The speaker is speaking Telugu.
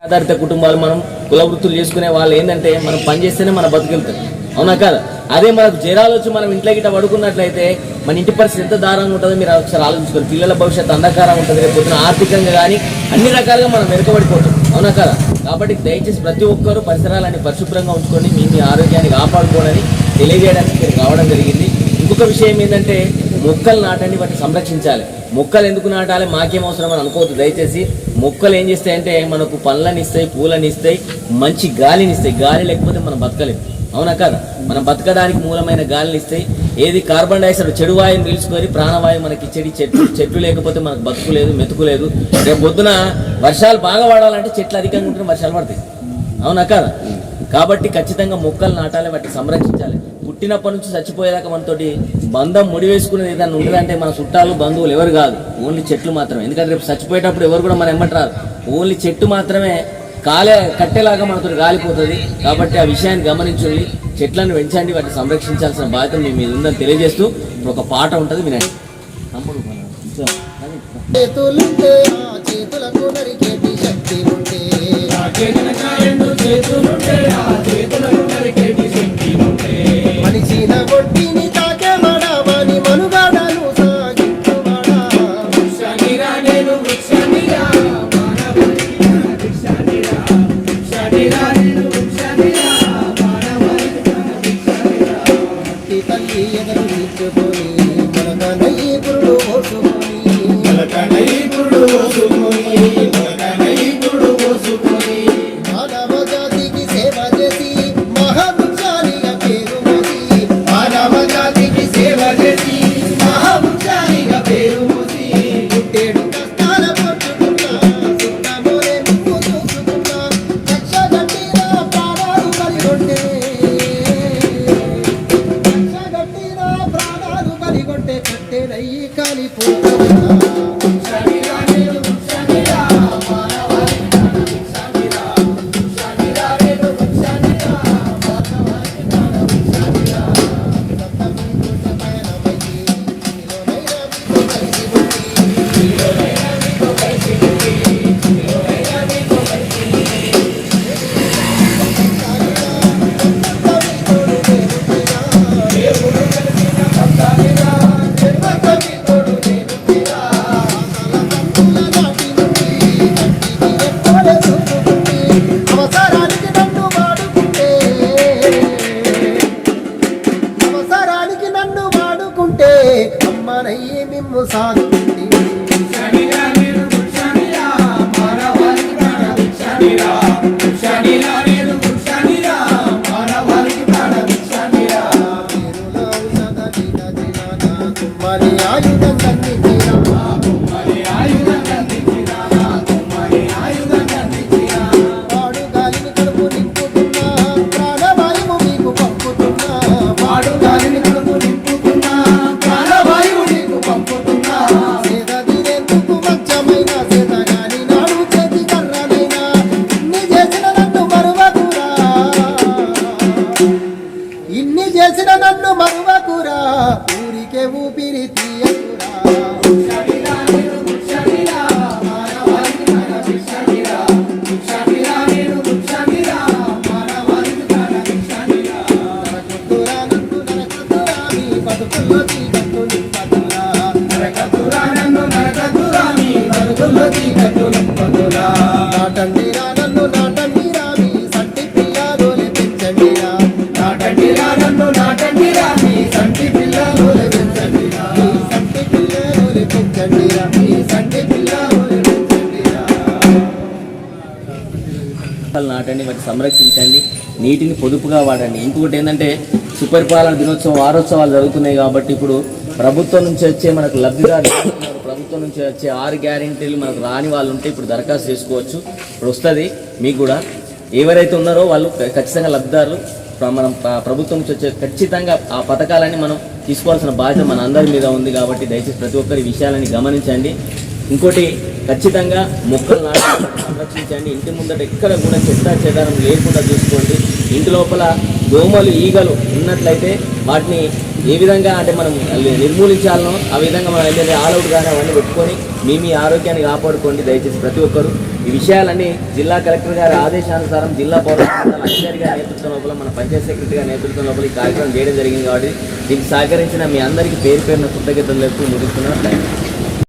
ఆధారిత కుటుంబాలు మనం కుల వృత్తులు చేసుకునే వాళ్ళు ఏంటంటే మనం పని చేస్తేనే మన బతుకెళ్తాం, అవునా కాదా? అదే మనకు జ్వరాలు వచ్చి మనం ఇంట్లో గిట్ట పడుకున్నట్లయితే మన ఇంటి పరిస్థితి ఎంత దారుణంగా ఉంటుందో మీరు ఒకసారి ఆలోచించుకోండి. పిల్లల భవిష్యత్తు అంధకారం ఉంటుంది, రేపు పొద్దున ఆర్థికంగా కానీ అన్ని రకాలుగా మనం వెనుకబడిపోతాం, అవునా కదా? కాబట్టి దయచేసి ప్రతి ఒక్కరూ పరిసరాలన్నీ పరిశుభ్రంగా ఉంచుకొని మీ ఆరోగ్యాన్ని కాపాడుకోవాలని తెలియజేయడానికి ఇక్కడికి రావడం జరిగింది. ఇంకొక విషయం ఏంటంటే మొక్కలు నాటండి, వాటిని సంరక్షించాలి. మొక్కలు ఎందుకు నాటాలి, మాకేం అవసరం అని అనుకోవద్దు దయచేసి. మొక్కలు ఏం చేస్తాయంటే మనకు పళ్ళని ఇస్తాయి, పూలని ఇస్తాయి, మంచి గాలిని ఇస్తాయి. గాలి లేకపోతే మనం బతకలేము, అవునా కదా? మనం బతకడానికి మూలమైన గాలిని ఇస్తాయి. ఏది కార్బన్ డైఆక్సైడ్ చెడు వాయువుని పీల్చుకొని ప్రాణవాయువు మనకి ఇచ్చేది చెట్లు లేకపోతే మనకు బతుకు లేదు, మెతుకు లేదు. రేపు పొద్దున వర్షాలు బాగా పడాలంటే చెట్లు అధికంగా ఉంటే వర్షాలు పడతాయి, అవునా కదా? కాబట్టి ఖచ్చితంగా మొక్కలు నాటాలి, వాటిని సంరక్షించాలి. పుట్టినప్పటి నుంచి చచ్చిపోయేదాకా మనతోటి బంధం ముడివేసుకునేది ఏదైనా ఉండదంటే మన చుట్టాలు బంధువులు ఎవరు కాదు, ఓన్లీ చెట్లు మాత్రమే. ఎందుకంటే రేపు చచ్చిపోయేటప్పుడు ఎవరు కూడా మన ఎమ్మటారు, ఓన్లీ చెట్టు మాత్రమే కట్టేలాగా మనతో గాలిపోతుంది. కాబట్టి ఆ విషయాన్ని గమనించండి, చెట్లను పెంచండి, వాటిని సంరక్షించాల్సిన బాధ్యత మీ మీద ఉందని తెలియజేస్తూ ఒక పాట ఉంటుంది, వినండి. నాటండి, వాటిని సంరక్షించండి, నీటిని పొదుపుగా వాడండి. ఇంకొకటి ఏంటంటే సుపరిపాలన దినోత్సవం వారోత్సవాలు జరుగుతున్నాయి కాబట్టి ఇప్పుడు ప్రభుత్వం నుంచి వచ్చే మనకు లబ్ధిదారులు, ప్రభుత్వం నుంచి వచ్చే 6 గ్యారెంటీలు మనకు రాని వాళ్ళు ఉంటే ఇప్పుడు దరఖాస్తు చేసుకోవచ్చు. ఇప్పుడు వస్తుంది మీకు కూడా. ఎవరైతే ఉన్నారో వాళ్ళు ఖచ్చితంగా లబ్ధిదారులు మనం ప్రభుత్వం నుంచి వచ్చే ఖచ్చితంగా ఆ పథకాలని మనం తీసుకోవాల్సిన బాధ్యత మన అందరి మీద ఉంది. కాబట్టి దయచేసి ప్రతి ఒక్కరి విషయాలని గమనించండి. ఇంకోటి ఖచ్చితంగా మొక్కలు నాటి సంరక్షించండి. ఇంటి ముందట ఎక్కడ కూడా చెత్త చెదారం లేకుండా చూసుకోండి. ఇంటి లోపల దోమలు ఈగలు ఉన్నట్లయితే వాటిని ఏ విధంగా అంటే మనం నిర్మూలించాలనో ఆ విధంగా మనం ఎమ్మెల్యే ఆల్అవుట్ కానీ అవన్నీ పెట్టుకొని మీ ఆరోగ్యాన్ని కాపాడుకోండి దయచేసి ప్రతి ఒక్కరు. ఈ విషయాలన్నీ జిల్లా కలెక్టర్ గారి ఆదేశానుసారం జిల్లా పౌర అధికారి గారి నేతృత్వం లోపల మన పంచాయత్ సెక్రటరీ గారి నేతృత్వం లోపల ఈ కార్యక్రమం చేయడం జరిగింది. కాబట్టి దీనికి సహకరించిన మీ అందరికీ పేరు పేరున కృతజ్ఞతలు తెలుపుతూ ముగిస్తున్నాను.